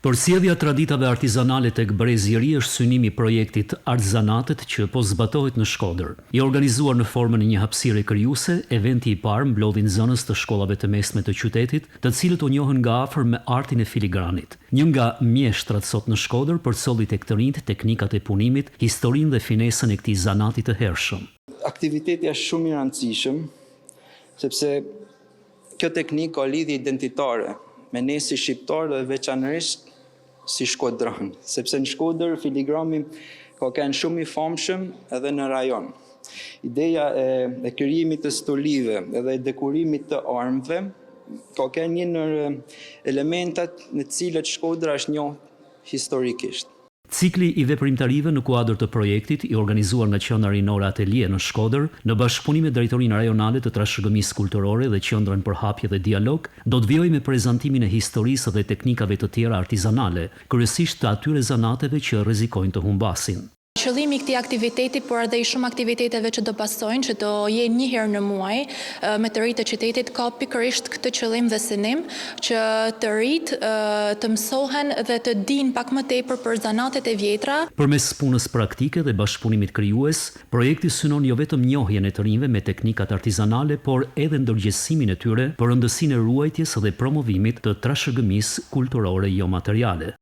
Përsjedhja traditave artizanale tek Brezjeri është synimi i projektit Artizanatet që po zbatohet në Shkodër. I organizuar në formën e një hapësire krijuese, eventi i parë mblodhi nxënës të shkollave të mesme të qytetit, të cilët u njohën nga afër me artin e filigranit. Një nga mjeshtrat sot në Shkodër përcolli tek të rinjt teknikat e punimit, historinë dhe finesën e këtij zanati të hershëm. Aktiviteti është shumë i rëndësishëm, sepse kjo teknikë ka lidhje identitare me ne si shqiptar dhe veçanërisht si shkodran, sepse në Shkodër filigrami ka qenë shumë i famshëm edhe në rajon. Ideja e krijimit të stolive edhe e dekorimit të armëve ka qenë një ndër elementat në të cilët Shkodra është njohur historikisht. Cikli i veprimtarive në kuadër të projektit, i organizuar nga Qendra Rinore Atelier në Shkodër, në bashkëpunim me Drejtorinë Rajonale të Trashëgimisë Kulturore dhe Qendrën për Hapje dhe Dialog, do të vijojë me prezantimin e historisë dhe teknikave të tjera artizanale, kryesisht të atyre zanateve që rrezikojnë të humbasin. Qëllimi i këtij aktiviteti, por edhe i shumë aktiviteteve që do pasojnë, që do jenë një herë në muaj me të rinjtë të qytetit, ka pikërisht këtë qëllim dhe synim që të rinjtë të mësohen dhe të dinë pak më tepër për zanatet e vjetra. Përmes punës praktike dhe bashkëpunimit krijues, projekti synon jo vetëm njohjen e të rinjve me teknikat artizanale, por edhe ndërgjegjësimin e tyre për rëndësinë e ruajtjes dhe promovimit të trashëgimisë kulturore jo materiale.